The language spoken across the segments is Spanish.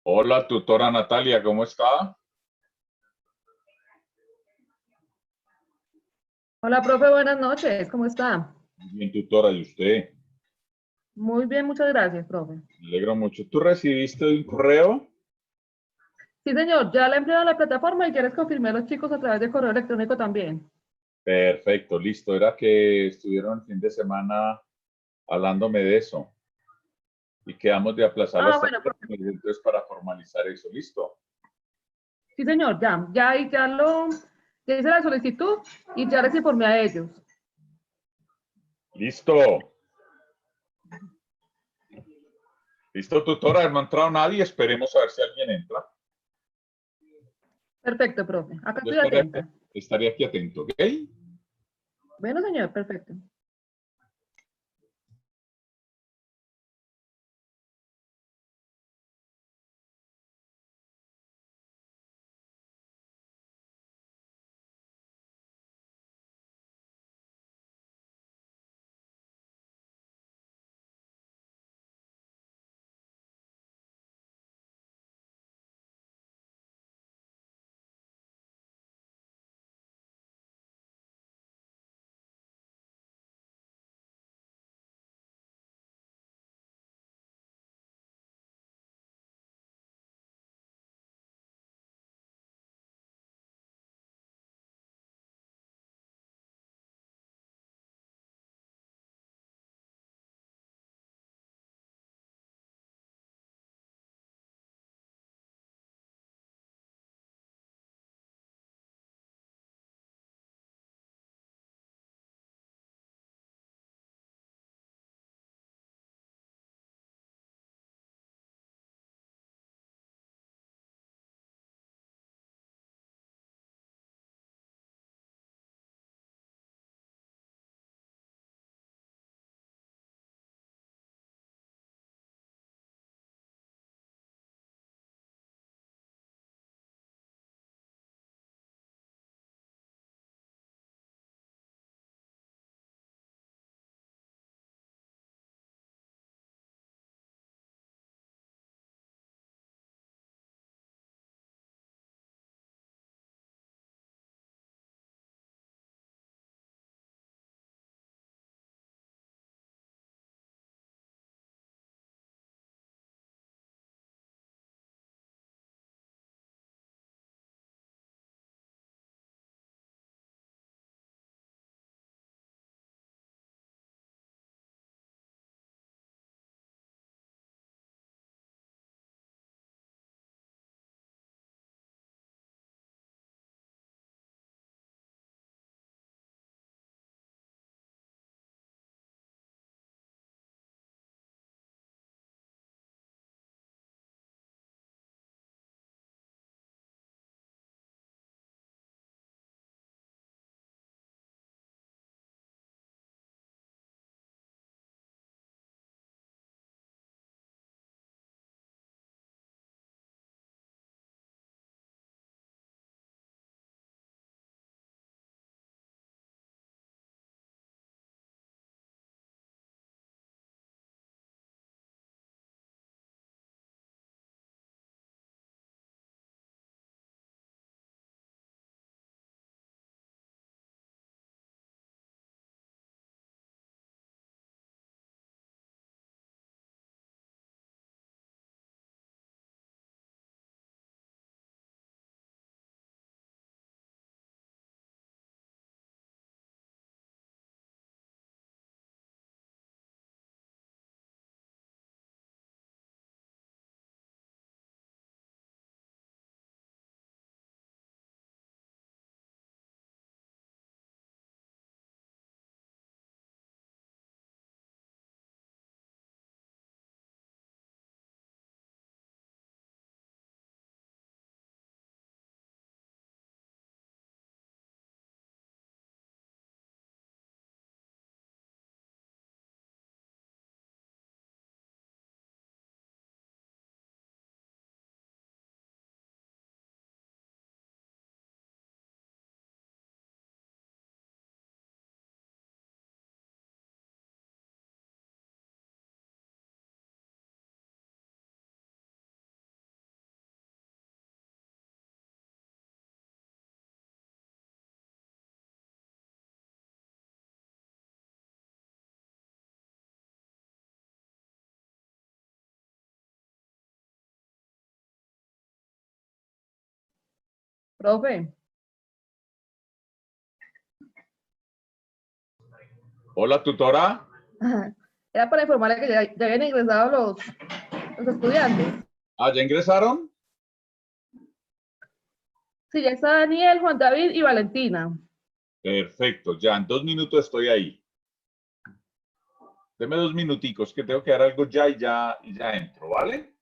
Hola, tutora Natalia, ¿cómo está? Hola, profe, buenas noches. ¿Cómo está? Muy bien, tutora, ¿y usted? Muy bien, muchas gracias, profe. Me alegro mucho. ¿Tú recibiste un correo? Sí, señor, ya le he enviado la plataforma y ya les confirmé a los chicos a través de correo electrónico también. Perfecto, listo. Era que estuvieron el fin de semana hablándome de eso y quedamos de aplazarlo Ah, hasta bueno, el profe. viernes, entonces para formalizar eso, listo. Sí, señor, ya hice la solicitud y ya les informé a ellos. Listo, listo, tutora, no ha entrado nadie, esperemos a ver si alguien entra. Perfecto, profe. Acá Yo estoy atenta. estaré aquí atento, ¿ok? Bueno, señor, perfecto. Profe. Hola, tutora. Era para informarle que ya habían ingresado los estudiantes. Ah, ¿ya ingresaron? Sí, ya está Daniel, Juan David y Valentina. Perfecto, ya en 2 minutos estoy ahí. Deme 2 minuticos que tengo que dar algo ya y ya entro, ¿vale?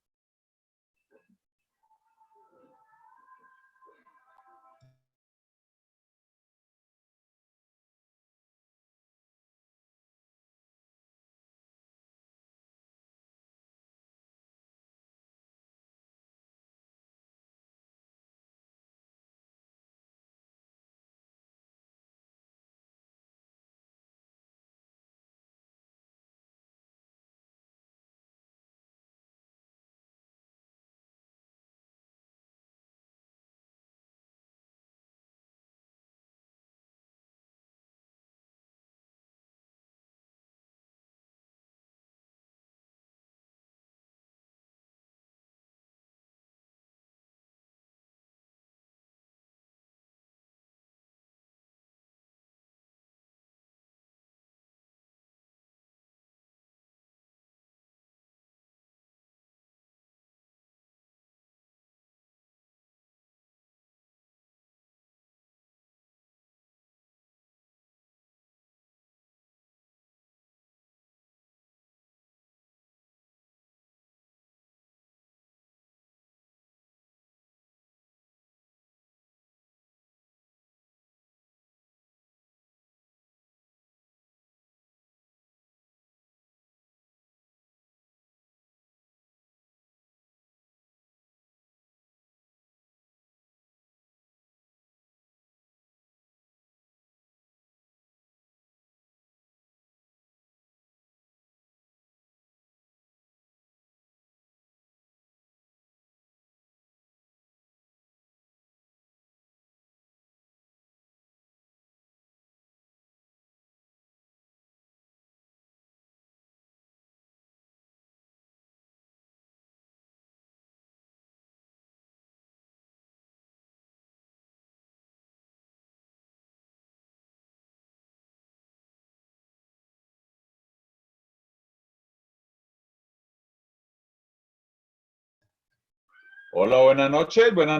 Hola, buenas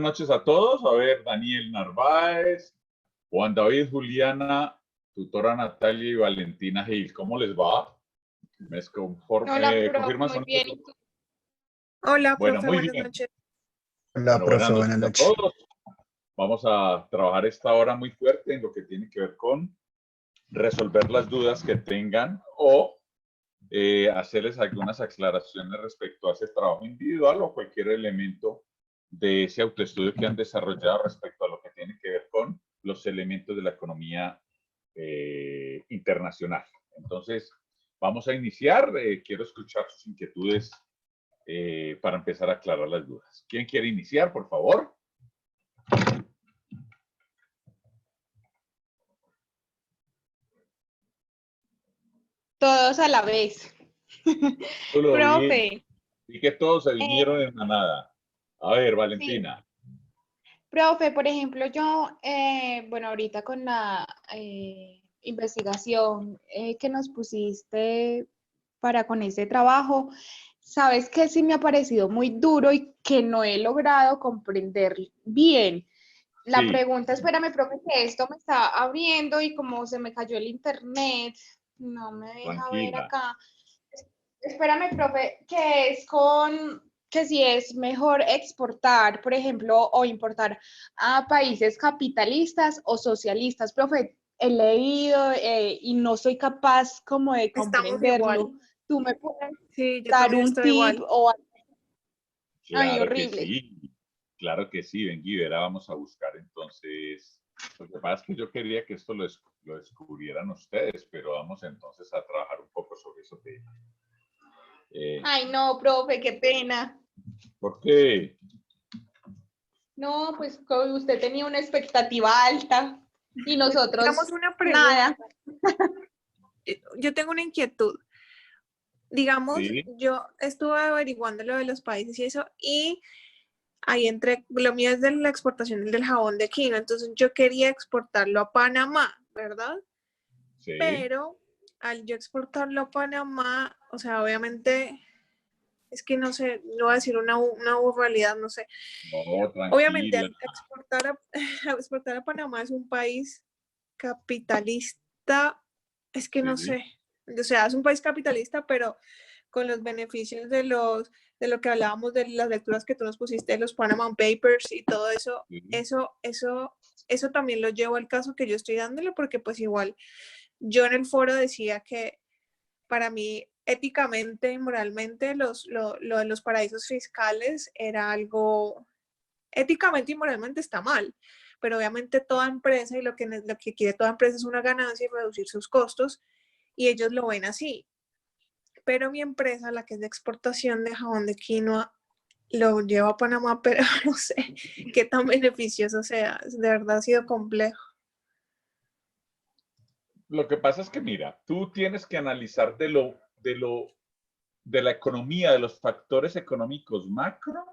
noches a todos. A ver, Daniel Narváez, Juan David, Juliana, tutora Natalia y Valentina Gil, ¿cómo les va? Hola, profe, ¿Confirman muy su bien. nombre? ¿Y tú? Hola, Bueno, profe, muy buenas bien. noches. Hola, Bueno, buenas profe, buenas noches a noches. todos. Vamos a trabajar esta hora muy fuerte en lo que tiene que ver con resolver las dudas que tengan o hacerles algunas aclaraciones respecto a ese trabajo individual o cualquier elemento de ese autoestudio que han desarrollado respecto a lo que tiene que ver con los elementos de la economía internacional. Entonces, vamos a iniciar. Quiero escuchar sus inquietudes para empezar a aclarar las dudas. ¿Quién quiere iniciar, por favor? Todos a la vez. Profe, Y que todos se vinieron en manada. A ver, sí. Valentina. Profe, por ejemplo, yo, bueno, ahorita con la investigación que nos pusiste para con este trabajo, sabes que sí me ha parecido muy duro y que no he logrado comprender bien. La Sí, pregunta, espérame, profe, que esto me está abriendo y como se me cayó el internet, no me deja ver tranquila. acá. Espérame, profe, que si es mejor exportar, por ejemplo, o importar a países capitalistas o socialistas. Profe, he leído y no soy capaz como de Estamos comprenderlo. igual. ¿Tú me puedes Sí, yo dar también un estoy tip igual. o algo? Ay, Claro que horrible. sí. Claro que sí, Benguí, verá, vamos a buscar entonces. Lo que pasa es que yo quería que esto lo descubrieran ustedes, pero vamos entonces a trabajar un poco sobre eso. Ay, no, profe, qué pena. ¿Por qué? No, pues usted tenía una expectativa alta y Digamos nosotros una nada. pregunta. Yo tengo una inquietud. Digamos, Sí, yo estuve averiguando lo de los países y eso, y ahí entre, lo mío es de la exportación del jabón de quinoa, entonces yo quería exportarlo a Panamá, ¿verdad? Sí. Pero al yo exportarlo a Panamá, o sea, obviamente, es que no sé, no voy a decir una burralidad, no sé. No, Obviamente, tranquila. exportar a Panamá es un país capitalista, es que no Sí. sé, o sea, es un país capitalista, pero con los beneficios de lo que hablábamos de las lecturas que tú nos pusiste, los Panama Papers y todo eso, Sí. eso también lo llevo al caso que yo estoy dándole, porque pues igual yo en el foro decía que para mí éticamente y moralmente lo de los paraísos fiscales era algo, éticamente y moralmente está mal, pero obviamente toda empresa y lo que quiere toda empresa es una ganancia y reducir sus costos, y ellos lo ven así. Pero mi empresa, la que es de exportación de jabón de quinoa, lo lleva a Panamá, pero no sé qué tan beneficioso sea. De verdad ha sido complejo. Lo que pasa es que, mira, tú tienes que analizar de la economía, de los factores económicos macro,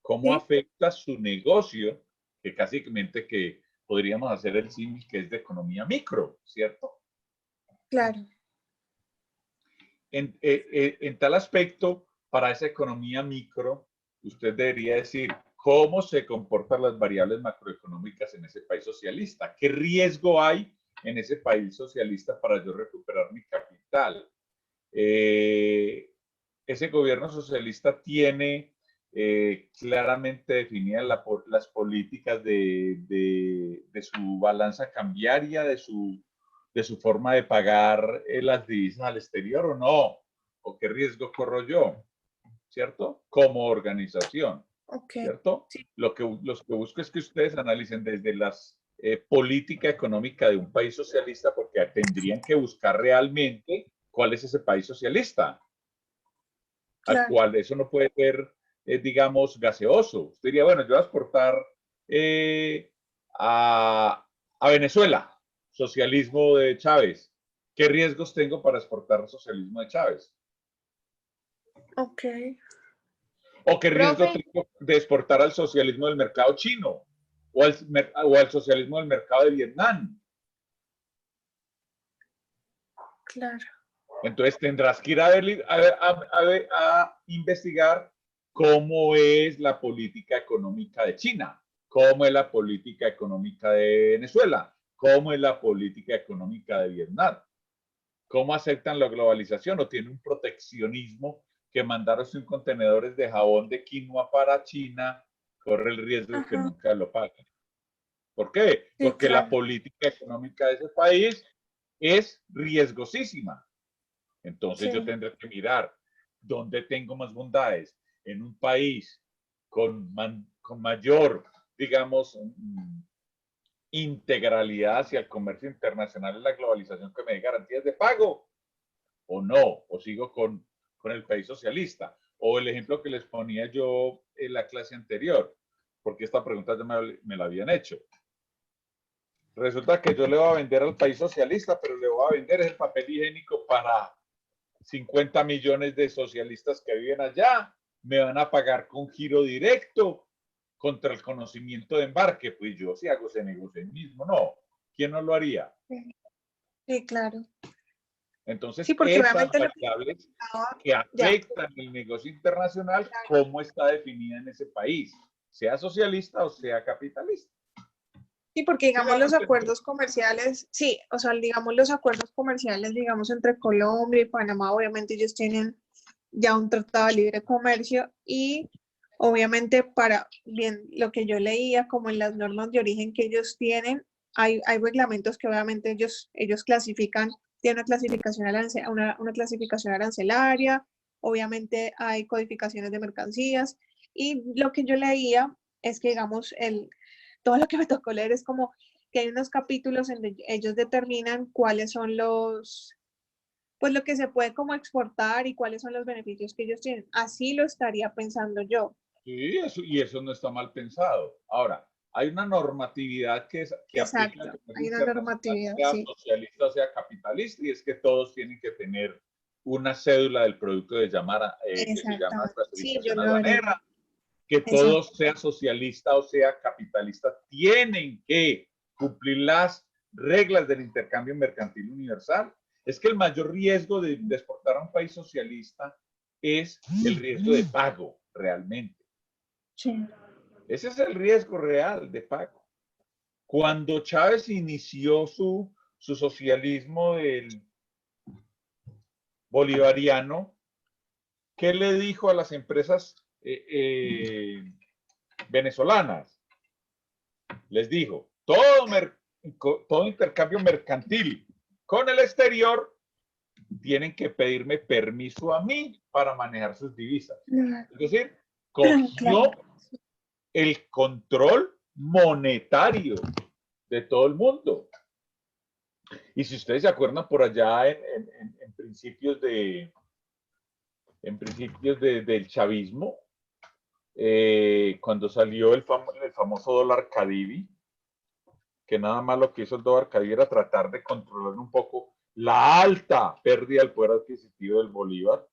cómo ¿Sí? afecta su negocio, que básicamente que podríamos hacer el símil que es de economía micro, ¿cierto? Claro. En tal aspecto, para esa economía micro, usted debería decir cómo se comportan las variables macroeconómicas en ese país socialista, qué riesgo hay en ese país socialista para yo recuperar mi capital. Ese gobierno socialista tiene claramente definidas las políticas de su balanza cambiaria, de su forma de pagar las divisas al exterior o no, o qué riesgo corro yo, ¿cierto? Como organización, Ok. ¿cierto? Sí, Los que busco es que ustedes analicen desde las política económica de un país socialista, porque tendrían que buscar realmente cuál es ese país socialista, al claro. cual eso no puede ser, digamos, gaseoso. Usted diría, bueno, yo voy a exportar eh, a Venezuela, socialismo de Chávez. ¿Qué riesgos tengo para exportar socialismo de Chávez? Ok. ¿O qué riesgo Profe, tengo de exportar al socialismo del mercado chino? O al socialismo del mercado de Vietnam. Claro. Entonces tendrás que ir a investigar cómo es la política económica de China, cómo es la política económica de Venezuela, cómo es la política económica de Vietnam, cómo aceptan la globalización o tienen un proteccionismo que mandaron sin contenedores de jabón de quinoa para China, corre el riesgo de que Ajá. nunca lo paguen. ¿Por qué? Sí, Porque la claro. política económica de ese país es riesgosísima. Entonces yo Sí. tendré que mirar dónde tengo más bondades. En un país con mayor, digamos, integralidad hacia el comercio internacional y la globalización que me dé garantías de pago, o no, o sigo con el país socialista. O el ejemplo que les ponía yo en la clase anterior, porque esta pregunta ya me la habían hecho. Resulta que yo le voy a vender al país socialista, pero le voy a vender el papel higiénico para 50 millones de socialistas que viven allá, me van a pagar con giro directo contra el conocimiento de embarque. Pues yo si hago ese negocio mismo, no. ¿Quién no lo haría? Sí, claro. Sí, Entonces, porque esas obviamente lo que variables estaba, que ya. afectan el negocio internacional, ¿cómo está definida en ese país? Sea socialista o sea capitalista. Sí, porque ¿Sí me digamos hago los entender? acuerdos comerciales, sí, o sea, digamos los acuerdos comerciales, digamos, entre Colombia y Panamá, obviamente ellos tienen ya un tratado de libre comercio y obviamente para, bien, lo que yo leía, como en las normas de origen que ellos tienen, hay reglamentos que obviamente ellos clasifican, tienen una clasificación arancelaria, obviamente hay codificaciones de mercancías y lo que yo leía es que, digamos, todo lo que me tocó leer es como que hay unos capítulos en donde ellos determinan cuáles son pues lo que se puede como exportar y cuáles son los beneficios que ellos tienen. Así lo estaría pensando yo. Sí, y eso no está mal pensado. Ahora, hay una normatividad que aplica al Exacto, comercio hay una internacional, normatividad, sea sí. socialista o sea capitalista, y es que todos tienen que tener una cédula del producto que se llama Exactamente. Sí, yo clasificación lo averiguo. aduanera, que todo sea socialista o sea capitalista, tienen que cumplir las reglas del intercambio mercantil universal. Es que el mayor riesgo de exportar a un país socialista es el riesgo de pago, realmente. Sí. Ese es el riesgo real de pago. Cuando Chávez inició su socialismo del bolivariano, ¿qué le dijo a las empresas venezolanas? Les dijo, todo intercambio mercantil con el exterior tienen que pedirme permiso a mí para manejar sus divisas. Es decir, cogió el control monetario de todo el mundo. Y si ustedes se acuerdan por allá en principios del chavismo, cuando salió el famoso dólar Cadivi, que nada más lo que hizo el dólar Cadivi era tratar de controlar un poco la alta pérdida del poder adquisitivo del bolívar,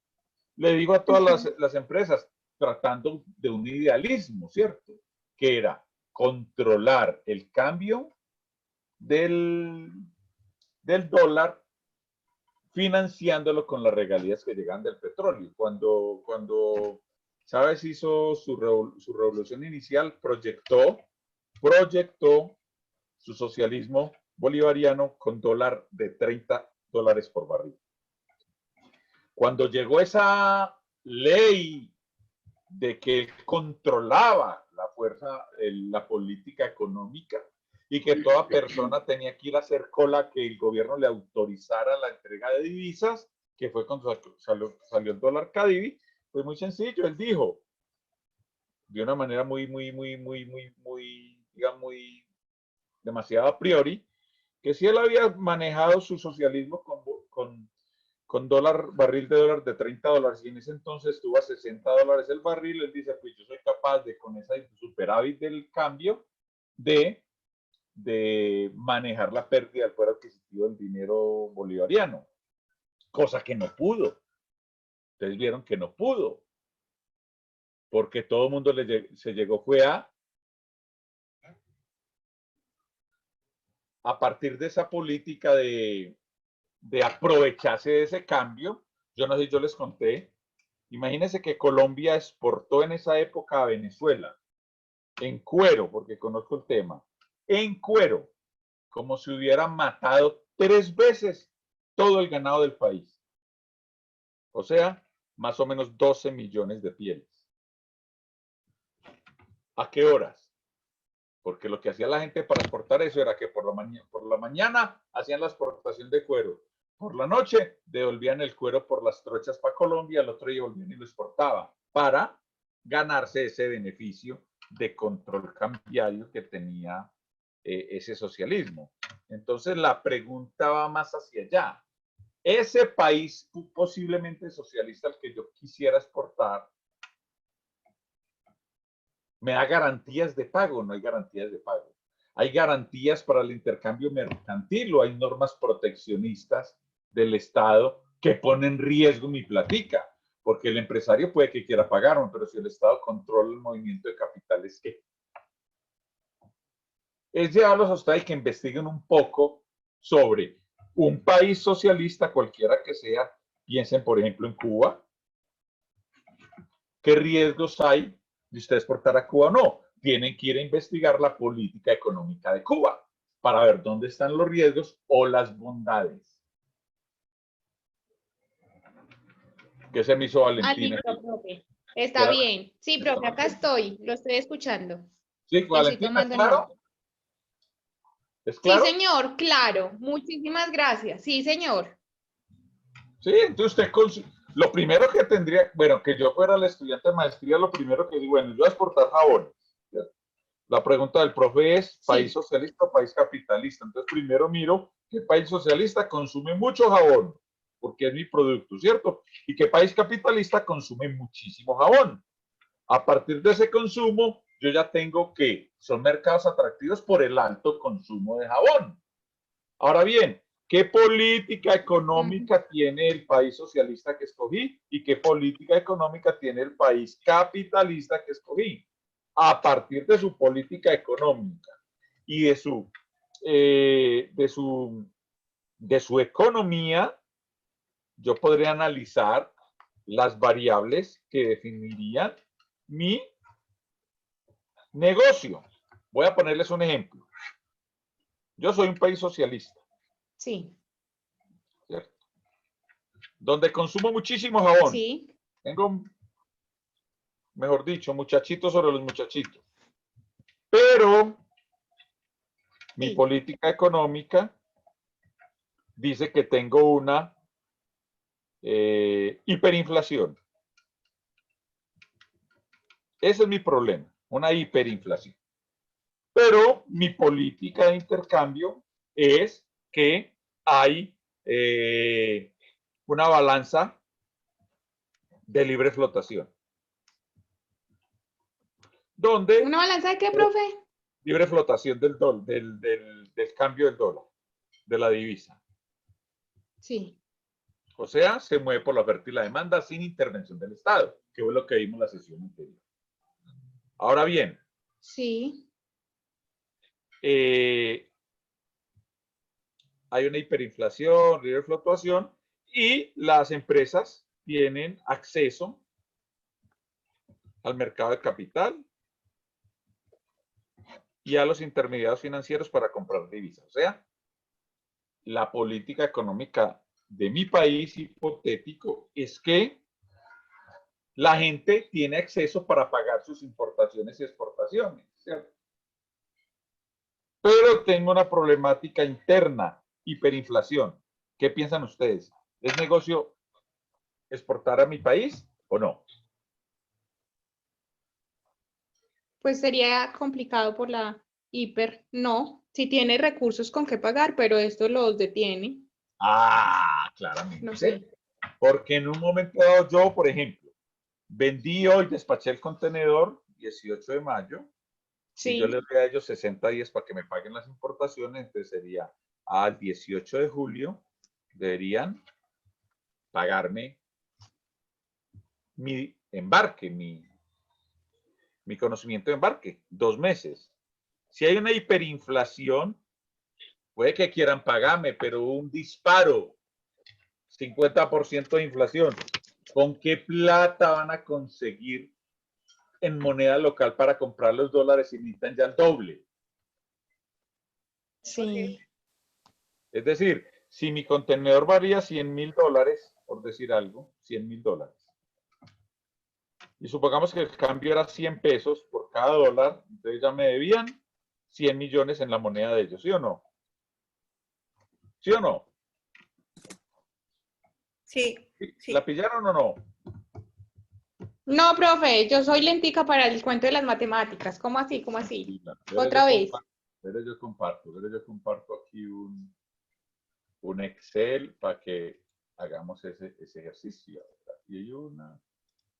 le digo a todas las empresas, tratando de un idealismo, ¿cierto? Que era controlar el cambio del dólar, financiándolo con las regalías que llegan del petróleo. Cuando Chávez hizo su revolución inicial, proyectó su socialismo bolivariano con dólar de $30 por barril. Cuando llegó esa ley de que controlaba la fuerza, la política económica, y que toda persona tenía que ir a hacer cola que el gobierno le autorizara la entrega de divisas, que fue cuando salió el dólar Cadivi, pues muy sencillo, él dijo, de una manera digamos, muy demasiado a priori, que si él había manejado su socialismo con barril de dólar de $30 y en ese entonces estuvo a $60 el barril, él dice, pues yo soy capaz de, con esa superávit del cambio, de manejar la pérdida del poder adquisitivo del dinero bolivariano, cosa que no pudo. Ustedes vieron que no pudo, porque todo el mundo se llegó fue a partir de esa política de aprovecharse de ese cambio. Yo no sé si yo les conté, imagínense que Colombia exportó en esa época a Venezuela, en cuero, porque conozco el tema, en cuero, como si hubieran matado 3 veces todo el ganado del país. O sea, más o menos 12 millones de pieles. ¿A qué horas? Porque lo que hacía la gente para exportar eso era que por la mañana hacían la exportación de cuero. Por la noche devolvían el cuero por las trochas para Colombia, el otro día volvían y lo exportaban para ganarse ese beneficio de control cambiario que tenía ese socialismo. Entonces la pregunta va más hacia allá. Ese país posiblemente socialista al que yo quisiera exportar, ¿me da garantías de pago? No hay garantías de pago. Hay garantías para el intercambio mercantil o hay normas proteccionistas del Estado que ponen en riesgo mi platica, porque el empresario puede que quiera pagarme, pero si el Estado controla el movimiento de capitales, ¿qué? Es llevarlos a ustedes que investiguen un poco sobre un país socialista, cualquiera que sea. Piensen, por ejemplo, en Cuba. ¿Qué riesgos hay de usted exportar a Cuba o no? Tienen que ir a investigar la política económica de Cuba para ver dónde están los riesgos o las bondades. ¿Qué se me hizo Valentina? Listo, profe. Está bien. Sí, profe, acá estoy. Lo estoy escuchando. Sí, Valentina, ¿es claro? ¿Es claro? Sí, señor, claro. Muchísimas gracias. Sí, señor. Sí, entonces usted lo primero que tendría, bueno, que yo fuera el estudiante de maestría, lo primero que digo, bueno, yo voy a exportar jabón. La pregunta del profe es, ¿país socialista o país capitalista? Entonces primero miro qué país socialista consume mucho jabón, porque es mi producto, ¿cierto? Y qué país capitalista consume muchísimo jabón. A partir de ese consumo, yo ya tengo que son mercados atractivos por el alto consumo de jabón. Ahora bien, ¿Qué política económica tiene el país socialista que escogí y qué política económica tiene el país capitalista que escogí? A partir de su política económica y de su economía, yo podría analizar las variables que definirían mi negocio. Voy a ponerles un ejemplo. Yo soy un país socialista. Sí. ¿Cierto? Donde consumo muchísimo jabón. Sí. Tengo, mejor dicho, muchachitos sobre los muchachitos. Pero mi Sí. política económica dice que tengo una hiperinflación. Ese es mi problema, una hiperinflación. Pero mi política de intercambio es que hay una balanza de libre flotación. ¿Dónde? ¿Una balanza de qué, profe? Libre flotación del cambio del dólar, de la divisa. Sí. O sea, se mueve por la oferta y la demanda sin intervención del Estado, que fue lo que vimos en la sesión anterior. Ahora bien, Sí. hay una hiperinflación, libre fluctuación, y las empresas tienen acceso al mercado de capital y a los intermediarios financieros para comprar divisas. O sea, la política económica de mi país hipotético es que la gente tiene acceso para pagar sus importaciones y exportaciones, ¿cierto? Pero tengo una problemática interna, hiperinflación. ¿Qué piensan ustedes? ¿Es negocio exportar a mi país o no? Pues sería complicado por la hiper. No. Si tiene recursos con qué pagar, pero esto los detiene. Ah, claramente. No sé. Porque en un momento dado yo, por ejemplo, vendí hoy, despaché el contenedor 18 de mayo, y yo Sí. les doy a ellos 60 días para que me paguen las importaciones, entonces sería al 18 de julio, deberían pagarme mi embarque, mi conocimiento de embarque, 2 meses. Si hay una hiperinflación, puede que quieran pagarme, pero un disparo, 50% de inflación, ¿con qué plata van a conseguir en moneda local para comprar los dólares y necesitan ya el doble? Sí. Es decir, si mi contenedor varía $100,000, por decir algo, $100,000, y supongamos que el cambio era 100 pesos por cada dólar, entonces ya me debían 100 millones en la moneda de ellos, ¿sí o no? ¿Sí o no? Sí, sí. ¿La pillaron o no? No, profe, yo soy lentica para el cuento de las matemáticas. ¿Cómo así? ¿Cómo así? Sí, Otra vez. Pero yo comparto aquí un Excel para que hagamos ese ejercicio. Aquí hay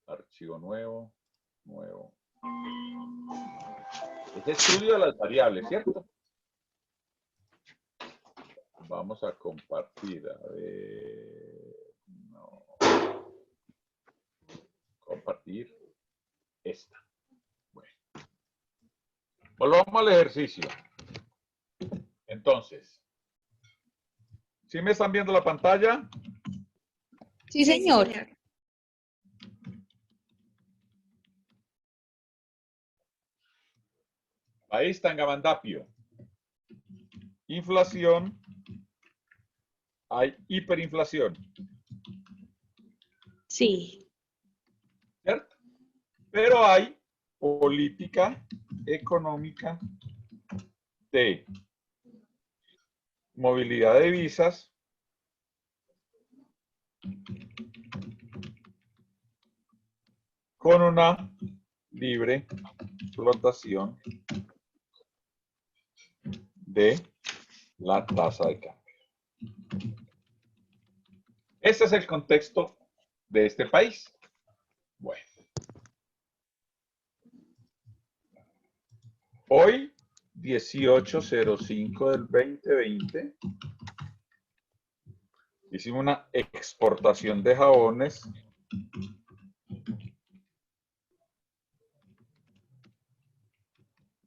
archivo nuevo. Es estudio de las variables, ¿cierto? Vamos a compartir, a ver, no. Compartir esta. Bueno. Volvamos al ejercicio. Entonces, ¿sí me están viendo la pantalla? Sí, señor. Ahí está en Gavandapio. Inflación. Hay hiperinflación. Sí. ¿Cierto? Pero hay política económica de movilidad de divisas con una libre flotación de la tasa de cambio. Este es el contexto de este país. Bueno. Hoy, 18/05 del 2020, Hicimos una exportación de jabones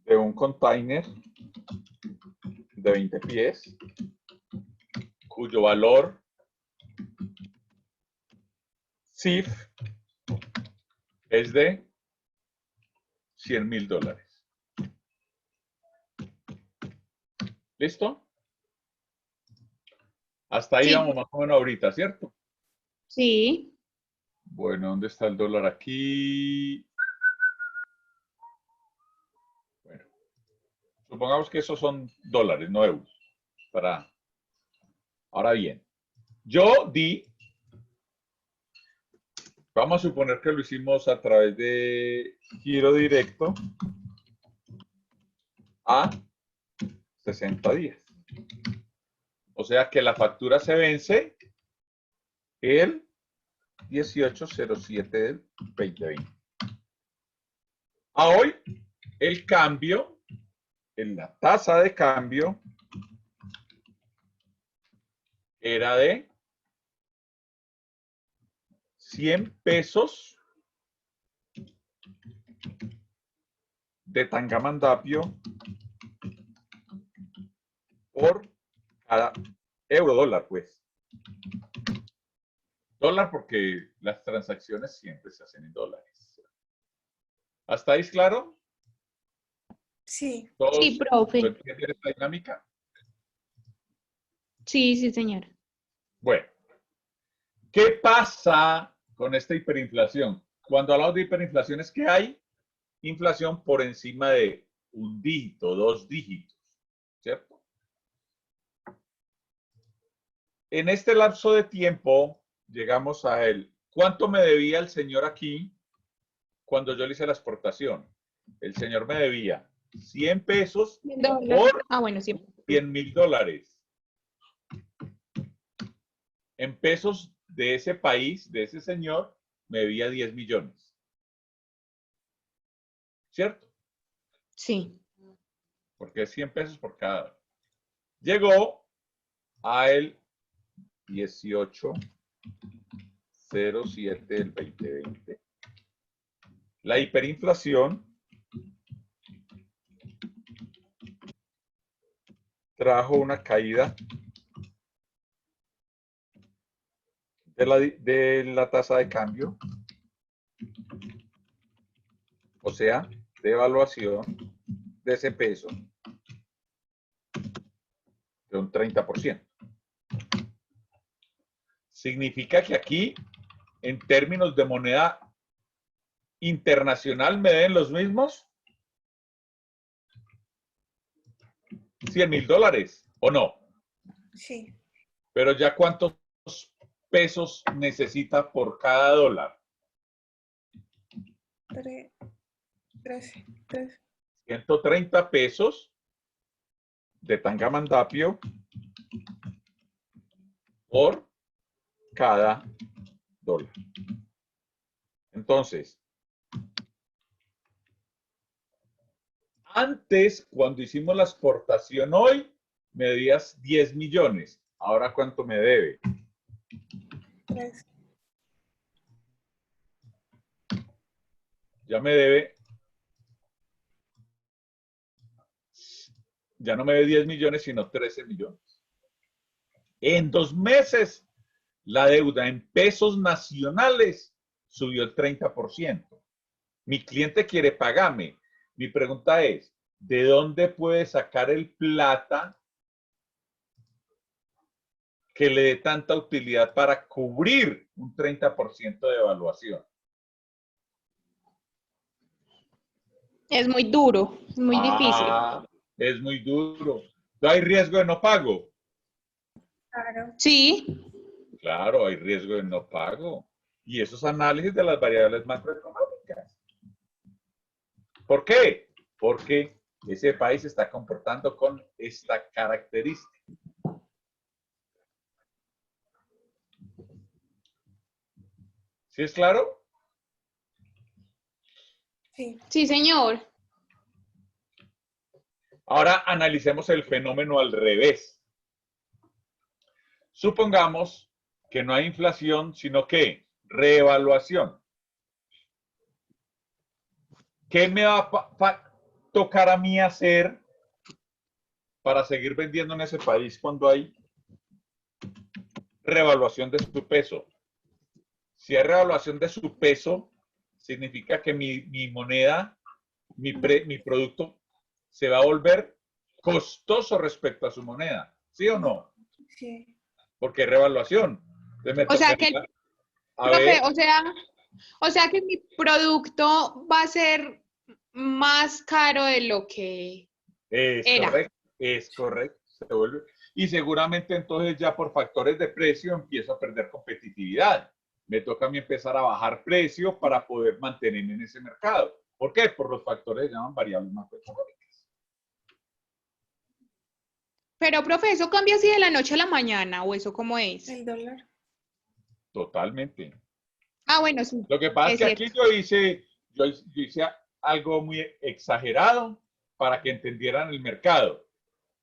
de un container de 20 pies, cuyo valor CIF es de $100,000. ¿Listo? Hasta ahí Sí. vamos más o menos ahorita, ¿cierto? Sí. Bueno, ¿dónde está el dólar aquí? Bueno, supongamos que esos son dólares, no euros. Ahora bien, yo di, vamos a suponer que lo hicimos a través de giro directo a 60 días. O sea que la factura se vence el 18/07 del 2020. A hoy, el cambio, en la tasa de cambio, era de 100 pesos de Tangamandapio por cada euro dólar, pues. Dólar porque las transacciones siempre se hacen en dólares. ¿Hasta ahí es claro? Sí. ¿Todos Sí, profe. entienden esta dinámica? Sí, sí, señora. Bueno, ¿qué pasa con esta hiperinflación? Cuando hablamos de hiperinflación es que hay inflación por encima de un dígito, 2 dígitos, ¿cierto? En este lapso de tiempo llegamos a él. ¿Cuánto me debía el señor aquí cuando yo le hice la exportación? El señor me debía 100 pesos por Bueno, sí. $100,000. En pesos de ese país, de ese señor, me debía 10 millones. ¿Cierto? Sí. Porque es 100 pesos por cada. Llegó a el 18/07 del 2020. La hiperinflación trajo una caída de la tasa de cambio, o sea, de evaluación de ese peso de un 30%. Significa que aquí, en términos de moneda internacional, me den los mismos $100,000, ¿o no? Sí. Pero ya ¿cuántos pesos necesita por cada dólar? 13. 130 pesos de Tangamandapio por cada dólar. Entonces, antes, cuando hicimos la exportación hoy, me debías 10 millones. Ahora, ¿cuánto me debe? 3. Ya me debe, ya no me debe 10 millones, sino 13 millones. En 2 meses, la deuda en pesos nacionales subió el 30%. Mi cliente quiere pagarme. Mi pregunta es, ¿de dónde puede sacar el plata que le dé tanta utilidad para cubrir un 30% de evaluación? Es muy duro, es muy difícil. Es muy duro. ¿No hay riesgo de no pago? Claro. Sí. Claro, hay riesgo de no pago. Y esos análisis de las variables macroeconómicas. ¿Por qué? Porque ese país se está comportando con esta característica. ¿Sí es claro? Sí. Sí, señor. Ahora analicemos el fenómeno al revés. Supongamos que no hay inflación, sino que reevaluación. ¿Qué me va a tocar a mí hacer para seguir vendiendo en ese país cuando hay reevaluación de su peso? Si hay reevaluación de su peso, significa que mi moneda, mi producto se va a volver costoso respecto a su moneda. ¿Sí o no? Sí. Porque hay reevaluación. Entonces me O sea que, tocaría, profe, o sea que mi producto va a ser más caro de lo que era. es correcto, se vuelve. Y seguramente entonces ya por factores de precio empiezo a perder competitividad. Me toca a mí empezar a bajar precio para poder mantenerme en ese mercado. ¿Por qué? Por los factores que llaman variables macroeconómicas. Pero, profe, ¿eso cambia así de la noche a la mañana o eso cómo es? El dólar. Totalmente. Ah, bueno, sí. Lo que pasa es que aquí yo hice algo muy exagerado para que entendieran el mercado.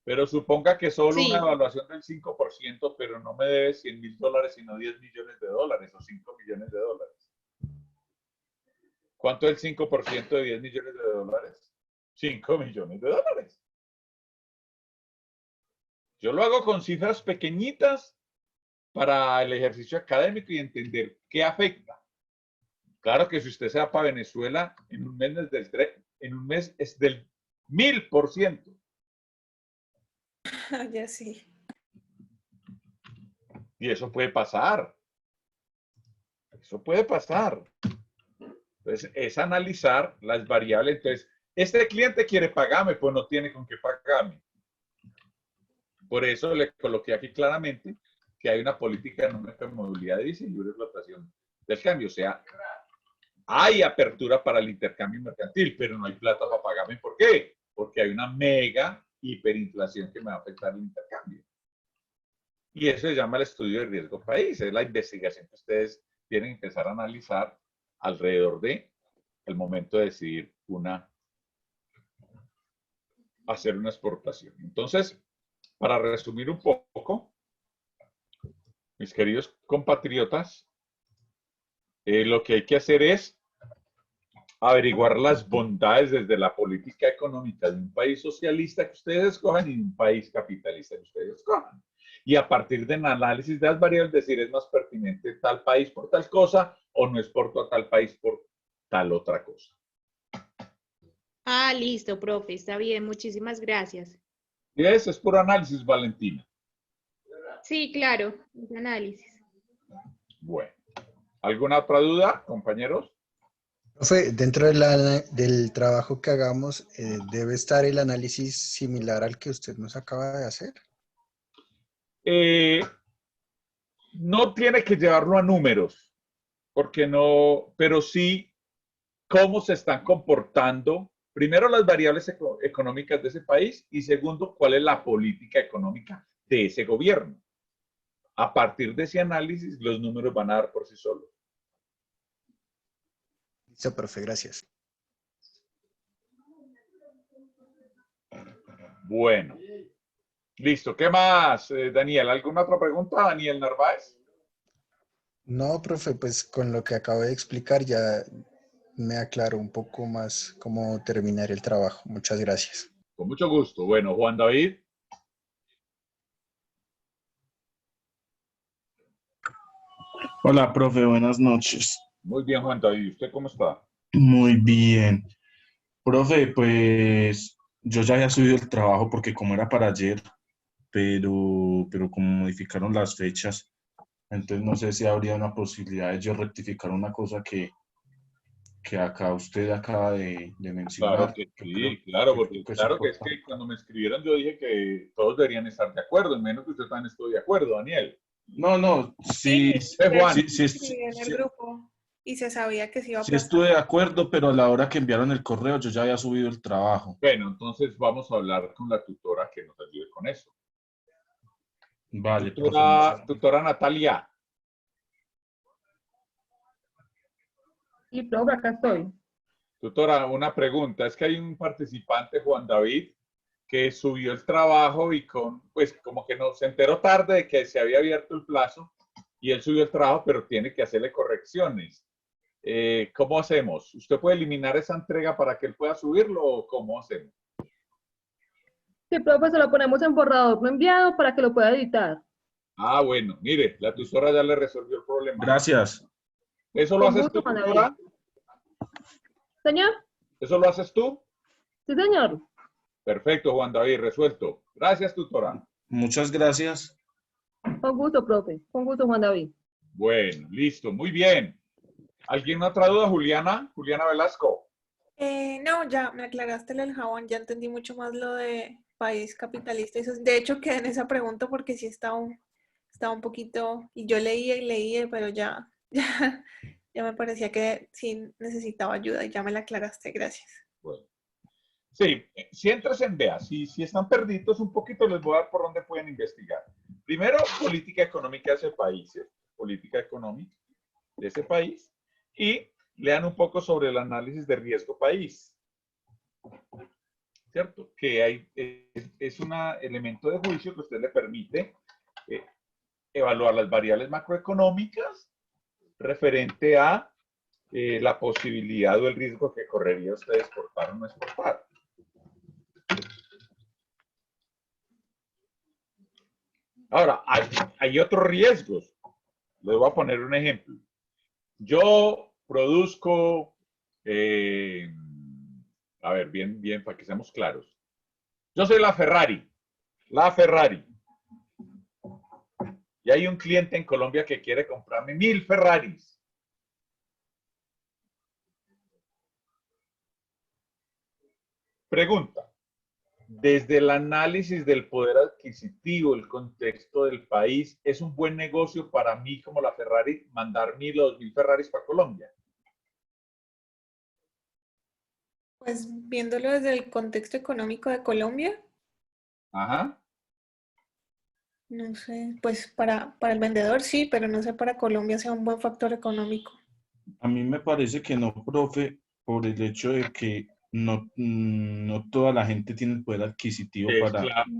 Pero suponga que solo Sí. una evaluación del 5%, pero no me debe $100.000, sino $10 millones o 5 millones de dólares. ¿Cuánto es el 5% de $10 millones? 5 millones de dólares. Yo lo hago con cifras pequeñitas para el ejercicio académico y entender qué afecta. Claro que si usted se va para Venezuela, en un mes es del 1000%. Ya sí. Y eso puede pasar. Eso puede pasar. Entonces, es analizar las variables. Entonces, este cliente quiere pagarme, pues no tiene con qué pagarme. Por eso le coloqué aquí claramente que hay una política económica de movilidad de divisas y libre flotación del cambio. O sea, hay apertura para el intercambio mercantil, pero no hay plata para pagarme. ¿Por qué? Porque hay una mega hiperinflación que me va a afectar el intercambio. Y eso se llama el estudio de riesgo país. Es la investigación que ustedes tienen que empezar a analizar alrededor de el momento de decidir hacer una exportación. Entonces, para resumir un poco, mis queridos compatriotas, lo que hay que hacer es averiguar las bondades desde la política económica de un país socialista que ustedes escojan y un país capitalista que ustedes escojan. Y a partir del análisis de las variables, decir es más pertinente tal país por tal cosa o no es por tal país por tal otra cosa. Ah, listo, profe, está bien, muchísimas gracias. Y ese es puro análisis, Valentina. Sí, claro, es análisis. Bueno, ¿alguna otra duda, compañeros? Profe, dentro del trabajo que hagamos, ¿debe estar el análisis similar al que usted nos acaba de hacer? No tiene que llevarlo a números, porque no, pero sí cómo se están comportando, primero las variables económicas de ese país y segundo, cuál es la política económica de ese gobierno. A partir de ese análisis, los números van a dar por sí solos. Listo, profe, gracias. Bueno, listo. ¿Qué más, Daniel? ¿Alguna otra pregunta, Daniel Narváez? No, profe, pues con lo que acabo de explicar ya me aclaró un poco más cómo terminar el trabajo. Muchas gracias. Con mucho gusto. Bueno, Juan David. Hola, profe, buenas noches. Muy bien, Juan David. ¿Usted cómo está? Muy bien. Profe, pues yo ya había subido el trabajo porque como era para ayer, pero como modificaron las fechas, entonces no sé si habría una posibilidad de yo rectificar una cosa que acá usted acaba de mencionar. Claro que que sí, claro, porque creo que es claro que es que importante. cuando me escribieron yo dije que todos deberían estar de acuerdo, menos que usted también estoy de acuerdo, Daniel. No, sí, Juan. sí, Sí, en el grupo. Y se sabía que se iba a sí pasar. estuve de acuerdo, pero a la hora que enviaron el correo yo ya había subido el trabajo. Bueno, entonces vamos a hablar con la tutora que nos ayude con eso. Vale, profe. Tutora Natalia. Y profe, acá estoy. Tutora, una pregunta. Es que hay un participante, Juan David, que subió el trabajo y pues como que no se enteró tarde de que se había abierto el plazo y él subió el trabajo, pero tiene que hacerle correcciones. ¿Cómo hacemos? ¿Usted puede eliminar esa entrega para que él pueda subirlo o cómo hacemos? Sí, profe, se lo ponemos en borrador no enviado para que lo pueda editar. Ah, bueno, mire, la tutora ya le resolvió el problema. Gracias. ¿Eso lo Con haces gusto, tú, Juan David. tutora? ¿Señor? ¿Eso lo haces tú? Sí, señor. Perfecto, Juan David, resuelto. Gracias, tutora. Muchas gracias. Con gusto, profe. Con gusto, Juan David. Bueno, listo, muy bien. ¿Alguien otra duda, Juliana? Juliana Velasco. No, ya me aclaraste el jabón, ya entendí mucho más lo de país capitalista. De hecho, quedé en esa pregunta porque sí estaba un poquito, y yo leía y leía, pero ya me parecía que sí necesitaba ayuda y ya me la aclaraste, gracias. Bueno. Sí, si entras en VEA, si están perdidos un poquito, les voy a dar por dónde pueden investigar. Primero, política económica de ese país, política económica de ese país, y lean un poco sobre el análisis de riesgo país, ¿cierto? Que es un elemento de juicio que usted le permite evaluar las variables macroeconómicas referente a la posibilidad o el riesgo que correría usted de exportar o no exportar. Ahora, hay otros riesgos. Les voy a poner un ejemplo. Yo produzco, a ver, bien, para que seamos claros. Yo soy la Ferrari. Y hay un cliente en Colombia que quiere comprarme 1000 Ferraris. Pregunta. Desde el análisis del poder adquisitivo, el contexto del país, ¿es un buen negocio para mí como la Ferrari mandar 1000 o 2000 Ferraris para Colombia? Pues viéndolo desde el contexto económico de Colombia, Ajá. no sé, pues para el vendedor sí, pero no sé para Colombia sea un buen factor económico. A mí me parece que no, profe, por el hecho de que no toda la gente tiene el poder adquisitivo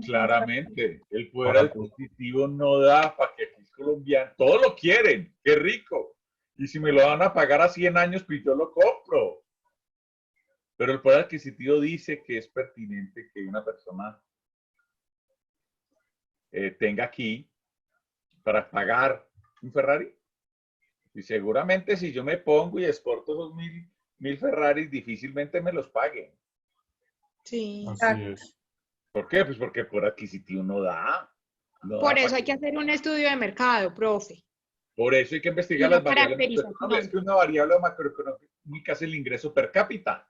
Claramente, el poder adquisitivo no da para que aquí colombiano, todos lo quieren, qué rico. Y si me lo van a pagar a 100 años, pues yo lo compro. Pero el poder adquisitivo dice que es pertinente que una persona tenga aquí para pagar un Ferrari. Y seguramente si yo me pongo y exporto esos 1000 Ferraris, difícilmente me los paguen. Sí. Así es. ¿Por qué? Pues porque por adquisitivo no da. Por eso hay que hacer un estudio de mercado, profe. Por eso hay que investigar las variables macroeconómicas. Es que una variable macroeconómica es el ingreso per cápita.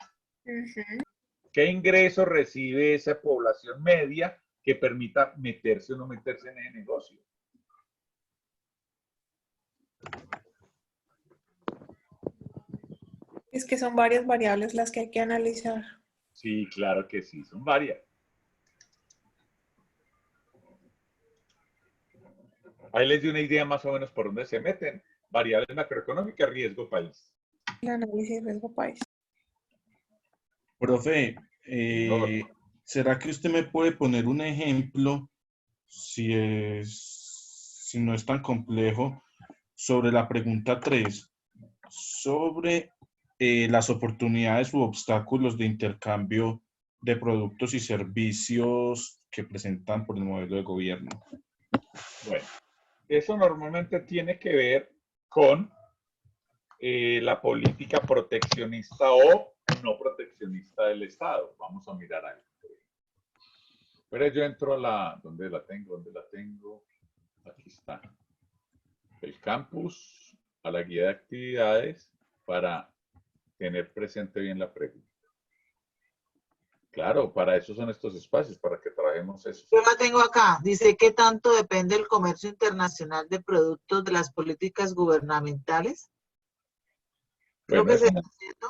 ¿Qué ingreso recibe esa población media que permita meterse o no meterse en el negocio? Es que son varias variables las que hay que analizar. Sí, claro que sí, son varias. Ahí les di una idea más o menos por dónde se meten. Variables macroeconómicas, riesgo país. El análisis de riesgo país. Profe, ¿será que usted me puede poner un ejemplo, si no es tan complejo, sobre la pregunta 3, sobre las oportunidades u obstáculos de intercambio de productos y servicios que presentan por el modelo de gobierno? Bueno, eso normalmente tiene que ver con la política proteccionista o no proteccionista del Estado. Vamos a mirar algo. Pero yo entro a la... ¿Dónde la tengo? Aquí está. El campus, a la guía de actividades para tener presente bien la pregunta. Claro, para eso son estos espacios, para que trabajemos eso. Yo la tengo acá. Dice, ¿qué tanto depende el comercio internacional de productos de las políticas gubernamentales? Creo Bueno,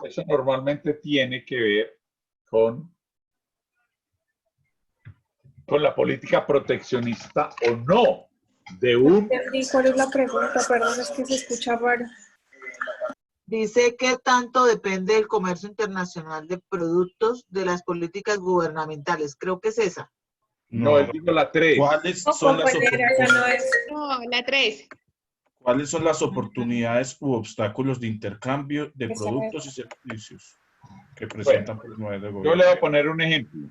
que eso normalmente tiene que ver con la política proteccionista o no de un... ¿Y cuál es la pregunta? Perdón, es que se escucha raro. Dice, ¿qué tanto depende el comercio internacional de productos de las políticas gubernamentales? Creo que es esa. No, él dijo la 3. ¿Cuáles son las No, la 3. ¿Cuáles son las oportunidades u obstáculos de intercambio de productos y servicios que presentan por medio del Yo gobierno? le voy a poner un ejemplo.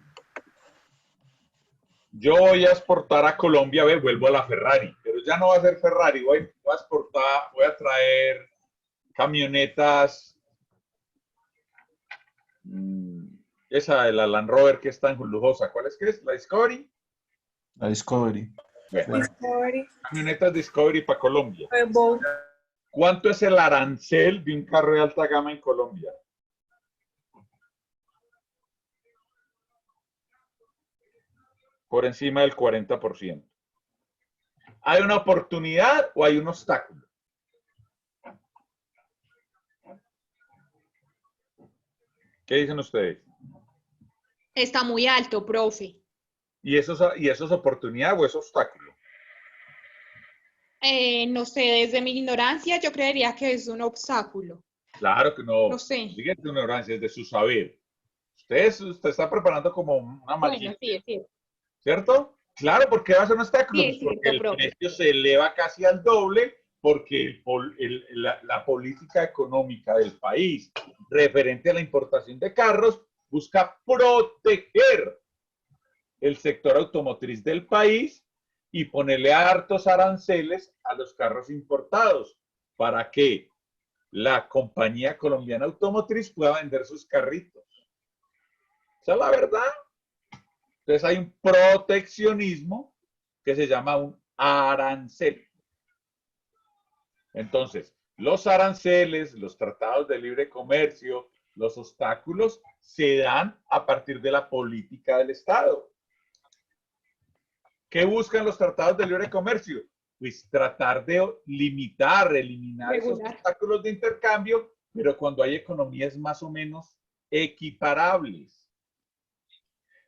Yo voy a exportar a Colombia, vuelvo a la Ferrari, pero ya no va a ser Ferrari, voy a exportar, voy a traer camionetas, esa de la Land Rover que es tan lujosa, ¿cuál es que es? ¿La Discovery? La Discovery. Bueno, Discovery, camionetas Discovery para Colombia. Evo, ¿Cuánto es el arancel de un carro de alta gama en Colombia? Por encima del 40%. ¿Hay una oportunidad o hay un obstáculo? ¿Qué dicen ustedes? Está muy alto, profe. ¿Y eso es oportunidad o es obstáculo? No sé, desde mi ignorancia yo creería que es un obstáculo. Claro que no. No sé. Sigue tu ignorancia, es de su saber. Usted está preparando como una Bueno, maquinaria, sí, es cierto. ¿cierto? Claro, porque va a ser un obstáculo. Sí, Pues es porque cierto, el profe. precio se eleva casi al doble, porque la política económica del país referente a la importación de carros busca proteger el sector automotriz del país y ponerle hartos aranceles a los carros importados para que la compañía colombiana automotriz pueda vender sus carritos. Esa es la verdad. Entonces hay un proteccionismo que se llama un arancel. Entonces, los aranceles, los tratados de libre comercio, los obstáculos se dan a partir de la política del Estado. ¿Qué buscan los tratados de libre comercio? Pues tratar de limitar, eliminar esos obstáculos de intercambio, pero cuando hay economías más o menos equiparables.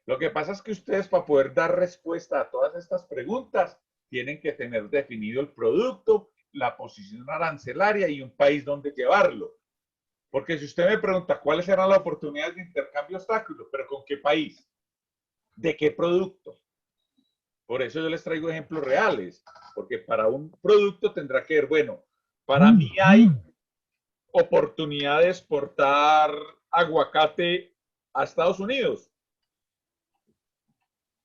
Lo que pasa es que ustedes, para poder dar respuesta a todas estas preguntas, tienen que tener definido el producto, la posición arancelaria y un país donde llevarlo. Porque si usted me pregunta cuáles eran las oportunidades de intercambio obstáculos, pero ¿con qué país? ¿De qué producto? Por eso yo les traigo ejemplos reales, porque para un producto tendrá que ver, bueno, para mí hay oportunidad de exportar aguacate a Estados Unidos.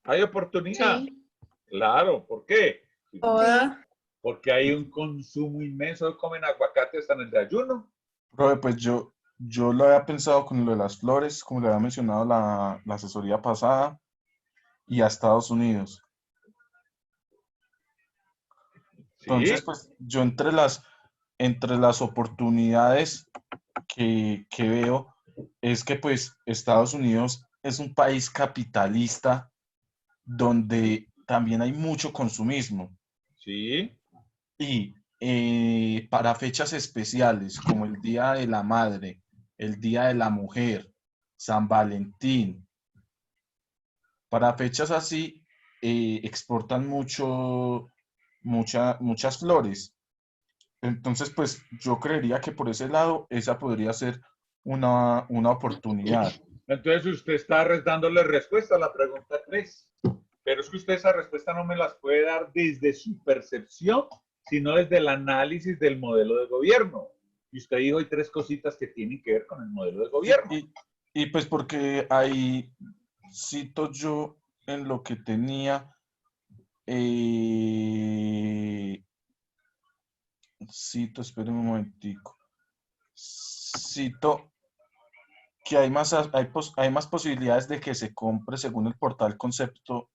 ¿Hay oportunidad? Sí. Claro, ¿por qué? toda. Porque hay un consumo inmenso, comen aguacate hasta en el desayuno. Profe, pues yo lo había pensado con lo de las flores, como le había mencionado la asesoría pasada, y a Estados Unidos. Entonces, Sí, pues yo entre las oportunidades que veo es que pues Estados Unidos es un país capitalista donde también hay mucho consumismo sí, y para fechas especiales como el Día de la Madre, el Día de la Mujer, San Valentín, para fechas así exportan muchas flores. Entonces, pues yo creería que por ese lado esa podría ser una oportunidad. entonces usted está dándole respuesta a la pregunta 3. Pero es que usted esa respuesta no me las puede dar desde su percepción, sino desde el análisis del modelo de gobierno. Y usted dijo hay 3 cositas que tienen que ver con el modelo de gobierno. Y pues porque ahí cito yo en lo que tenía, espérenme un momentico, cito que hay más posibilidades de que se compre según el portal concepto.d,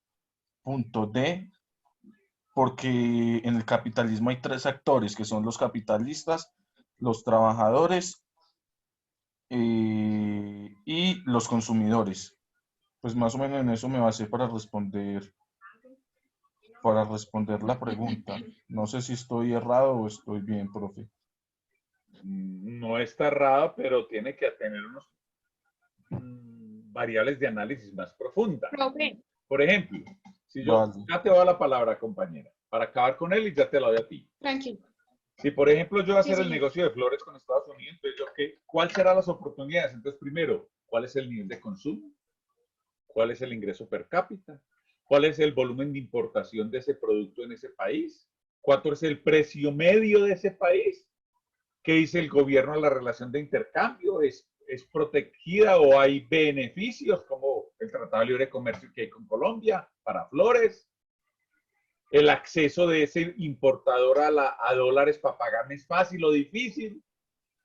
porque en el capitalismo hay 3 actores, que son los capitalistas, los trabajadores y los consumidores. Pues más o menos en eso me basé para responder la pregunta. No sé si estoy errado o estoy bien, profe. No está errado, pero tiene que tener unos variables de análisis más profundas. Profe, Por ejemplo, si yo Vale. ya te doy la palabra, compañera, para acabar con él y ya te la doy a ti. tranquilo. Si, por ejemplo, yo voy a Sí, hacer el señor. negocio de flores con Estados Unidos, entonces ¿cuáles serán las oportunidades? Entonces, primero, ¿cuál es el nivel de consumo? ¿Cuál es el ingreso per cápita? ¿Cuál es el volumen de importación de ese producto en ese país? cuánto es el precio medio de ese país, qué dice el gobierno a la relación de intercambio, es protegida o hay beneficios como el Tratado de Libre Comercio que hay con Colombia para flores, el acceso de ese importador a dólares para pagarme es fácil o difícil,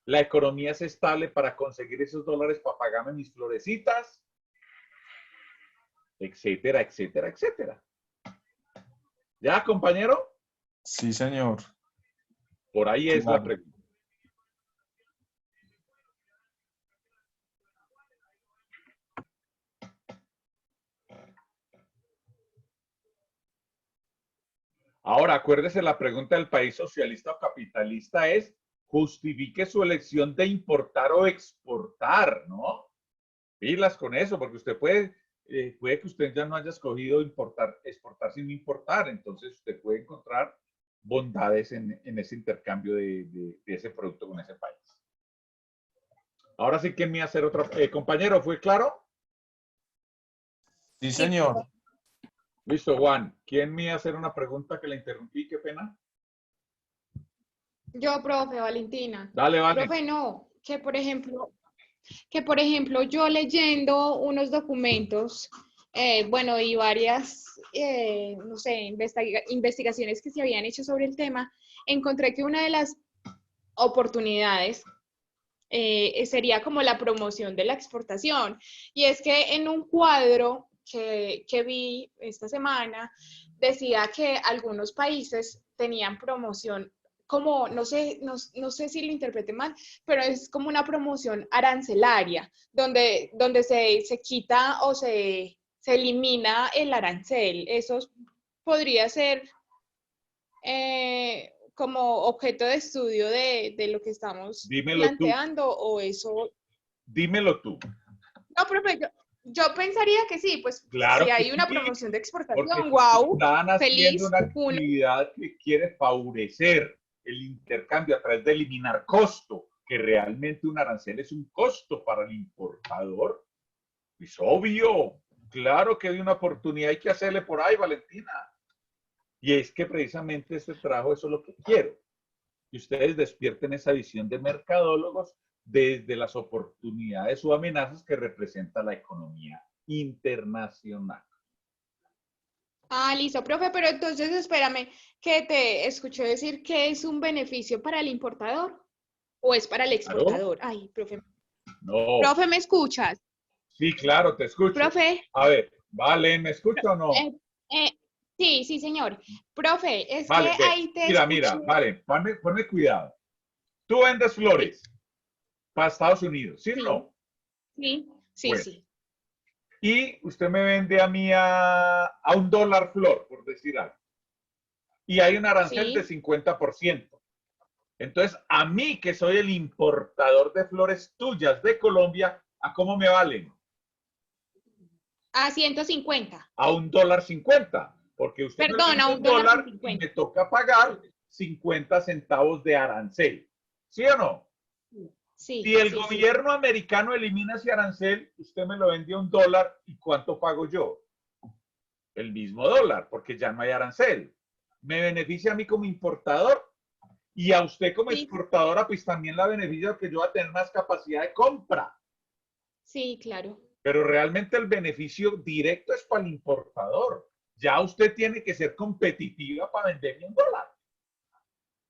la economía es estable para conseguir esos dólares para pagarme mis florecitas, etcétera, etcétera, etcétera. ¿Ya, compañero? Sí, señor. Por ahí es la Claro. pregunta. Ahora, acuérdese, la pregunta del país socialista o capitalista es, justifique su elección de importar o exportar, ¿no? Pilas con eso, porque usted puede que usted ya no haya escogido importar, exportar sin importar, entonces usted puede encontrar bondades en ese intercambio de ese producto con ese país. Ahora sí, ¿quién me va a hacer otra? Compañero, ¿fue claro? Sí, señor. Listo, Juan. ¿Quién me va a hacer una pregunta que le interrumpí? Qué pena. Yo, profe, Valentina. Dale, vale. Profe, no, que por ejemplo yo leyendo unos documentos, bueno, y varias, no sé, investigaciones que se habían hecho sobre el tema, encontré que una de las oportunidades sería como la promoción de la exportación. Y es que en un cuadro que vi esta semana, decía que algunos países tenían promoción como, no sé si lo interprete mal, pero es como una promoción arancelaria, donde se quita o se elimina el arancel. Eso podría ser como objeto de estudio de lo que estamos Dímelo tú. planteando, o eso. Dímelo tú. No, profe, yo pensaría que sí, pues Claro si que hay una sí, promoción de porque exportación, wow, están haciendo feliz, una uno. actividad que quiere favorecer el intercambio a través de eliminar costo, que realmente un arancel es un costo para el importador. Es obvio, claro que hay una oportunidad, hay que hacerle por ahí, Valentina. Y es que precisamente este trabajo, eso es lo que quiero. Que ustedes despierten esa visión de mercadólogos desde las oportunidades o amenazas que representa la economía internacional. Ah, listo, profe, pero entonces espérame, que te escuché decir que es un beneficio para el importador o es para el ¿Claro? exportador. Ay, profe, No. profe, ¿me escuchas? Sí, claro, te escucho. Profe, A ver, vale, ¿me escucha o no? eh, sí, señor. Profe, es que Vale, ve. ahí te Mira, escuché. vale, ponme cuidado. Tú vendes Sí, flores para Estados Unidos, ¿sí o sí, no? sí, sí, Bueno, sí. y usted me vende a mí a $1 flor, por decir algo. Y hay un arancel de Sí, 50%. Entonces, a mí, que soy el importador de flores tuyas de Colombia, ¿a cómo me valen? a 150. A $1.50, porque usted me Perdón, a vende un dólar con $1 y 50. me toca pagar 50 centavos de arancel. ¿Sí o no? Si Sí, el sí, sí. gobierno americano elimina ese arancel, usted me lo vende a $1 y ¿cuánto pago yo? El mismo dólar, porque ya no hay arancel. Me beneficia a mí como importador y a usted como Sí, exportadora, pues también la beneficia que yo voy a tener más capacidad de compra. sí, claro. Pero realmente el beneficio directo es para el importador. Ya usted tiene que ser competitiva para venderme $1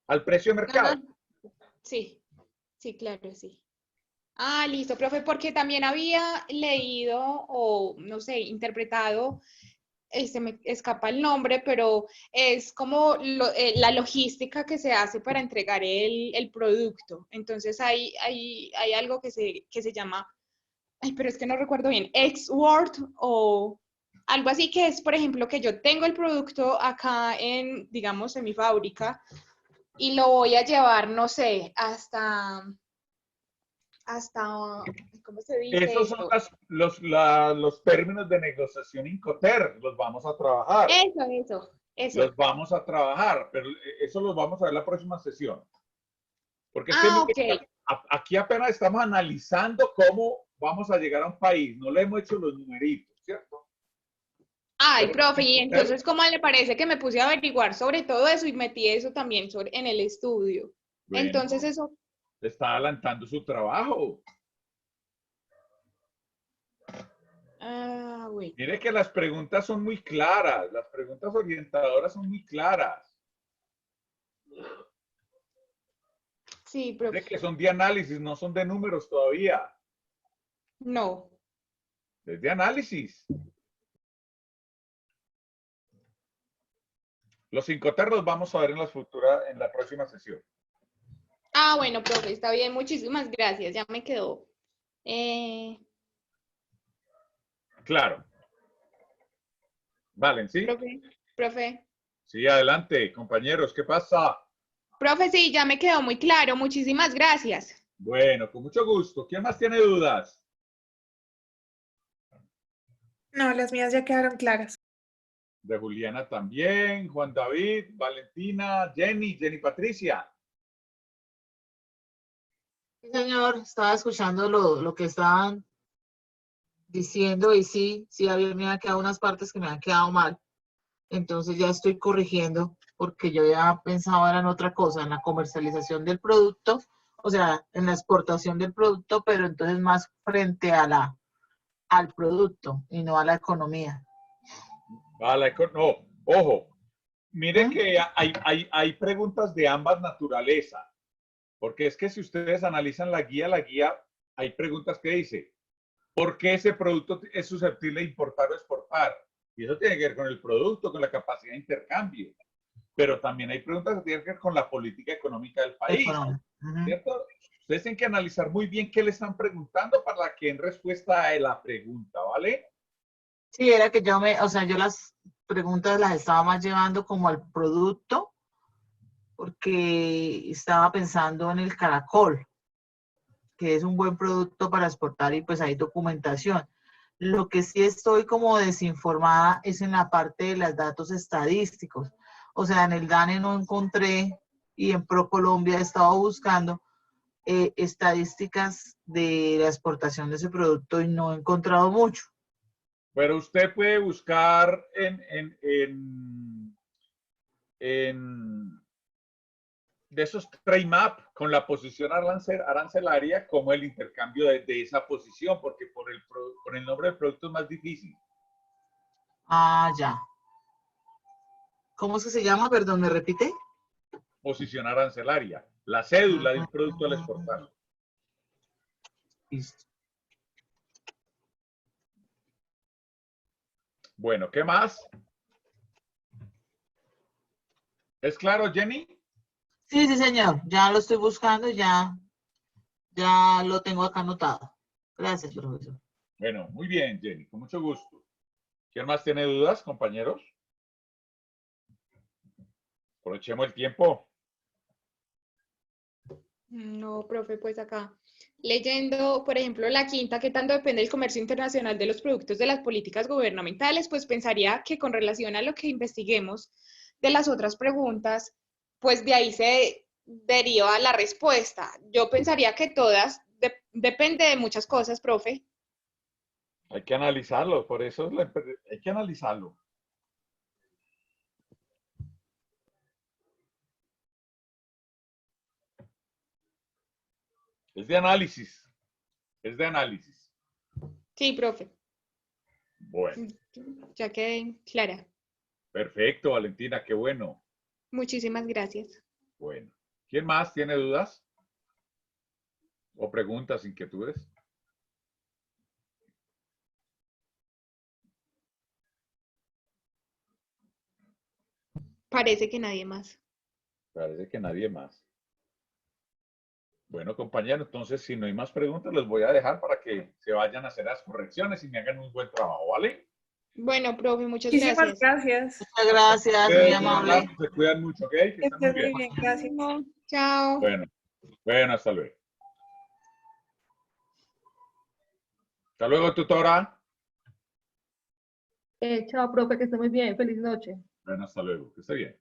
al precio de Ah, mercado. sí, sí, claro, sí. Ah, listo, profe, porque también había leído o, no sé, interpretado, se me escapa el nombre, pero es como la logística que se hace para entregar el producto. Entonces hay algo que se llama, ay, pero es que no recuerdo bien, Export o algo así, que es, por ejemplo, que yo tengo el producto acá en, digamos, en mi fábrica y lo voy a llevar, no sé, hasta, ¿cómo se dice Esos son esto? los términos de negociación Incoterm. Los vamos a trabajar. Eso. Los vamos a trabajar, pero eso los vamos a ver la próxima sesión. Porque es que Ah, mire, ok. aquí apenas estamos analizando cómo vamos a llegar a un país. No le hemos hecho los numeritos, ¿cierto? Ay, Pero, profe, y entonces, ¿cómo le parece que me puse a averiguar sobre todo eso y metí eso también en el estudio? bueno, Entonces, eso, está adelantando su trabajo. bueno. Mire que las preguntas son muy claras, las preguntas orientadoras son muy claras. Sí, Mire profe. que son de análisis, no son de números todavía. No. Es de análisis. Los 5T los vamos a ver en la próxima sesión. Ah, bueno, profe, está bien, muchísimas gracias, ya me quedó. Claro. Valen, ¿sí? Profe. Sí, adelante, compañeros, ¿qué pasa? Profe, sí, ya me quedó muy claro, muchísimas gracias. Bueno, con mucho gusto. ¿Quién más tiene dudas? No, las mías ya quedaron claras. De Juliana también, Juan David, Valentina, Jenny Patricia. Sí, señor, estaba escuchando lo que estaban diciendo y sí, me han quedado unas partes que me han quedado mal. Entonces ya estoy corrigiendo porque yo ya pensaba en otra cosa, en la comercialización del producto, o sea, en la exportación del producto, pero entonces más frente a al producto y no a la economía. Vale, no, ojo, mire que hay preguntas de ambas naturalezas, porque es que si ustedes analizan la guía, hay preguntas que dice, ¿por qué ese producto es susceptible de importar o exportar? Y eso tiene que ver con el producto, con la capacidad de intercambio. Pero también hay preguntas que tienen que ver con la política económica del país, ¿cierto? Ustedes tienen que analizar muy bien qué le están preguntando para que den respuesta a la pregunta, ¿vale? Sí, era que yo las preguntas las estaba más llevando como al producto, porque estaba pensando en el caracol, que es un buen producto para exportar y pues hay documentación. Lo que sí estoy como desinformada es en la parte de los datos estadísticos. O sea, en el DANE no encontré y en ProColombia he estado buscando estadísticas de la exportación de ese producto y no he encontrado mucho. Pero usted puede buscar de esos trade map con la posición arancelaria como el intercambio de esa posición, porque por el nombre del producto es más difícil. Ah, ya. ¿Cómo es que se llama? Perdón, ¿me repite? Posición arancelaria, la cédula de un producto al exportar. Listo. Bueno, ¿qué más? ¿Es claro, Jenny? Sí, sí, señor. Ya lo estoy buscando, ya lo tengo acá anotado. Gracias, profesor. Bueno, muy bien, Jenny, con mucho gusto. ¿Quién más tiene dudas, compañeros? Aprovechemos el tiempo. No, profe, pues acá leyendo, por ejemplo, la quinta, ¿qué tanto depende el comercio internacional de los productos de las políticas gubernamentales? Pues pensaría que con relación a lo que investiguemos de las otras preguntas, pues de ahí se deriva la respuesta. Yo pensaría que todas, depende de muchas cosas, profe. Hay que analizarlo, por eso hay que analizarlo. Es de análisis. Es de análisis. Sí, profe. Bueno. Ya quedé clara. Perfecto, Valentina, qué bueno. Muchísimas gracias. Bueno. ¿Quién más tiene dudas? ¿O preguntas, inquietudes? Parece que nadie más. Parece que nadie más. Bueno, compañero, entonces si no hay más preguntas, les voy a dejar para que se vayan a hacer las correcciones y me hagan un buen trabajo, ¿vale? Bueno, profe, muchas Muchísimas gracias. gracias. Muchas gracias, muy Ustedes, un amable. abrazo, se cuidan mucho, ¿ok? Que Que estén muy estés muy bien. bien, gracias. Chao. Bueno, hasta luego. Hasta luego, tutora. Chao, profe, que esté muy bien. Feliz noche. Bueno, hasta luego. Que esté bien.